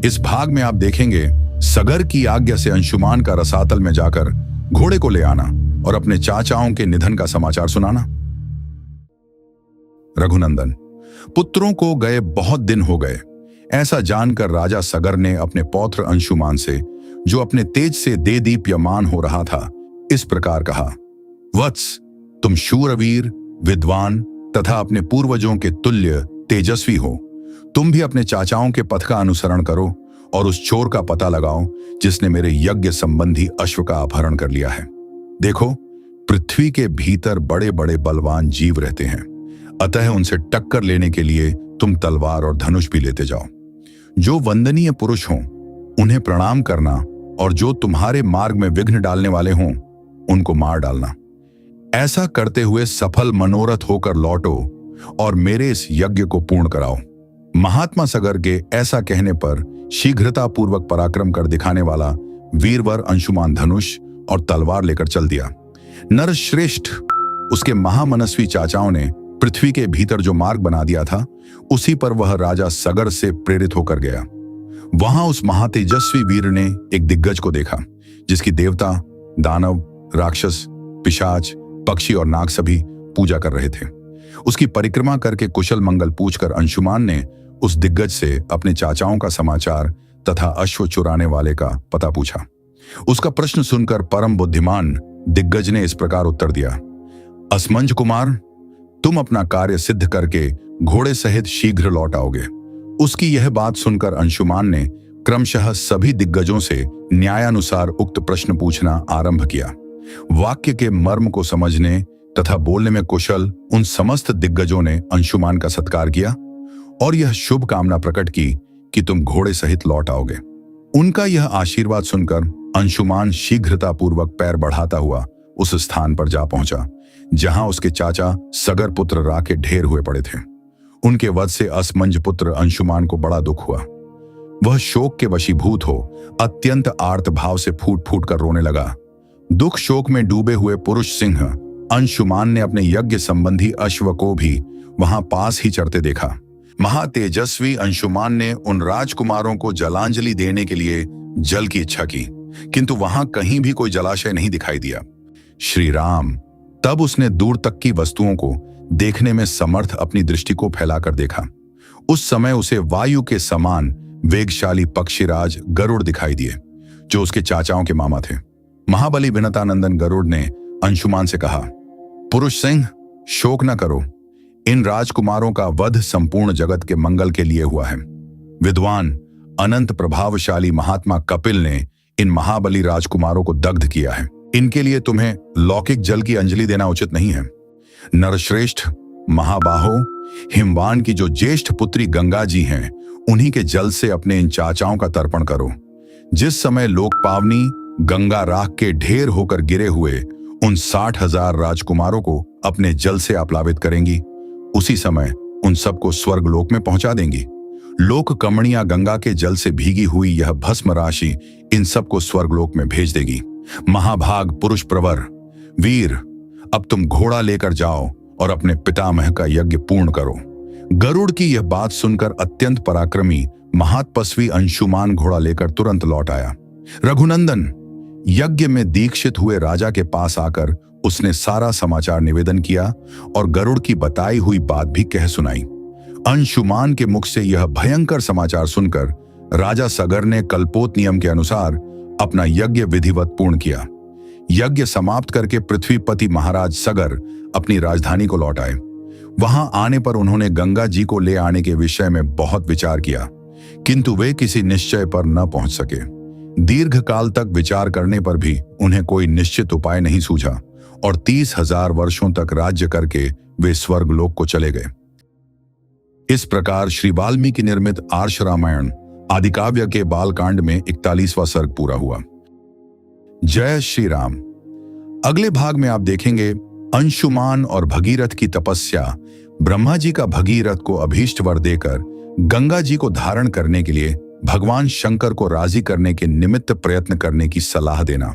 इस भाग में आप देखेंगे सगर की आज्ञा से अंशुमान का रसातल में जाकर घोड़े को ले आना और अपने चाचाओं के निधन का समाचार सुनाना। रघुनंदन, पुत्रों को गए बहुत दिन हो गए। ऐसा जानकर राजा सगर ने अपने पौत्र अंशुमान से, जो अपने तेज से दे दीप्यमान हो रहा था, इस प्रकार कहा। वत्स, तुम शूरवीर, विद्वान तथा अपने पूर्वजों के तुल्य तेजस्वी हो। तुम भी अपने चाचाओं के पथ का अनुसरण करो और उस चोर का पता लगाओ जिसने मेरे यज्ञ संबंधी अश्व का अपहरण कर लिया है। देखो, पृथ्वी के भीतर बड़े बड़े बलवान जीव रहते हैं, अतः उनसे टक्कर लेने के लिए तुम तलवार और धनुष भी लेते जाओ। जो वंदनीय पुरुष हों उन्हें प्रणाम करना, और जो तुम्हारे मार्ग में विघ्न डालने वाले हों उनको मार डालना। ऐसा करते हुए सफल मनोरथ होकर लौटो और मेरे इस यज्ञ को पूर्ण कराओ। महात्मा सगर के ऐसा कहने पर शीघ्रता पूर्वक पराक्रम कर दिखाने वाला वीरवर अंशुमान धनुष और तलवार लेकर चल दिया। नरश्रेष्ठ उसके महामनस्वी चाचाओं ने पृथ्वी के भीतर जो मार्ग बना दिया था, उसी पर वह राजा सगर से प्रेरित होकर गया। वहां उस महातेजस्वी वीर ने एक दिग्गज को देखा, जिसकी देवता, दानव, राक्षस, पिशाच, पक्षी और नाग सभी पूजा कर रहे थे। उसकी परिक्रमा करके कुशल मंगल पूछकर अंशुमान ने उस दिग्गज से अपने चाचाओं का समाचार तथा अश्व चुराने वाले का पता पूछा। उसका प्रश्न सुनकर परम बुद्धिमान दिग्गज ने इस प्रकार उत्तर दिया। असमंज कुमार, तुम अपना कार्य सिद्ध करके घोड़े सहित शीघ्र लौट आओगे। उसकी यह बात सुनकर अंशुमान ने क्रमशः सभी दिग्गजों से न्यायानुसार उक्त प्रश्न पूछना आरंभ किया। वाक्य के मर्म को समझने तथा बोलने में कुशल उन समस्त दिग्गजों ने अंशुमान का सत्कार किया और यह शुभ कामना प्रकट की कि तुम घोड़े सहित लौट आओगे। उनका यह आशीर्वाद सुनकर अंशुमान शीघ्रता पूर्वक पैर बढ़ाता हुआ उस स्थान पर जा पहुंचा जहां उसके चाचा सगर पुत्र रा के ढेर हुए पड़े थे। उनके वध से असमंज पुत्र अंशुमान को बड़ा दुख हुआ। वह शोक के वशीभूत हो अत्यंत आर्त भाव से फूट फूट कर रोने लगा। दुख शोक में डूबे हुए पुरुष सिंह अंशुमान ने अपने यज्ञ संबंधी अश्व को भी वहां पास ही चरते देखा। महातेजस्वी अंशुमान ने उन राजकुमारों को जलांजलि देने के लिए जल की इच्छा की, किंतु वहां कहीं भी कोई जलाशय नहीं दिखाई दिया। श्री राम, तब उसने दूर तक की वस्तुओं को देखने में समर्थ अपनी दृष्टि को फैलाकर देखा। उस समय उसे वायु के समान वेगशाली पक्षीराज गरुड़ दिखाई दिए, जो उसके चाचाओं के मामा थे। महाबली विनतानंदन गरुड़ ने अंशुमान से कहा, पुरुष सिंह, शोक न करो। इन राजकुमारों का वध संपूर्ण जगत के मंगल के लिए हुआ है। विद्वान अनंत प्रभावशाली महात्मा कपिल ने इन महाबली राजकुमारों को दग्ध किया है। इनके लिए तुम्हें लौकिक जल की अंजलि देना उचित नहीं है। नरश्रेष्ठ, महाबाहो, हिमवान की जो ज्येष्ठ पुत्री गंगा जी हैं, उन्हीं के जल से अपने इन चाचाओं का तर्पण करो। जिस समय लोक पावनी गंगा राख के ढेर होकर गिरे हुए उन 60,000 राजकुमारों को अपने जल से आप्लावित करेंगी, उसी समय उन सबको स्वर्ग लोक में पहुंचा देंगी। लोक कमणिया गंगा के जल से भीगी हुई यह भस्म राशि इन सबको स्वर्ग लोक में भेज देगी। महाभाग पुरुष प्रवर वीर, अब तुम घोड़ा लेकर जाओ और अपने पितामह का यज्ञ पूर्ण करो। गरुड़ की यह बात सुनकर अत्यंत पराक्रमी महातपस्वी अंशुमान घोड़ा लेकर तुरंत लौट आया। रघुनंदन, यज्ञ में दीक्षित हुए राजा के पास आकर उसने सारा समाचार निवेदन किया और गरुड़ की बताई हुई बात भी कह सुनाई। अंशुमान के मुख से यह भयंकर समाचार सुनकर राजा सगर ने कल्पोत नियम के अनुसार अपना यज्ञ विधिवत पूर्ण किया। यज्ञ समाप्त करके पृथ्वीपति महाराज सगर अपनी राजधानी को लौट आए। वहां आने पर उन्होंने गंगा जी को ले आने के विषय में बहुत विचार किया, किंतु वे किसी निश्चय पर न पहुंच सके। दीर्घ काल तक विचार करने पर भी उन्हें कोई निश्चित उपाय नहीं सूझा और 30,000 वर्षों तक राज्य करके वे स्वर्गलोक को चले गए। इस प्रकार श्री वाल्मीकि निर्मित आर्ष रामायण आदिकाव्य के बालकांड में 41वां सर्ग पूरा हुआ। जय श्री राम। अगले भाग में आप देखेंगे अंशुमान और भगीरथ की तपस्या, ब्रह्मा जी का भगीरथ को अभीष्ट वर देकर गंगा जी को धारण करने के लिए भगवान शंकर को राजी करने के निमित्त प्रयत्न करने की सलाह देना।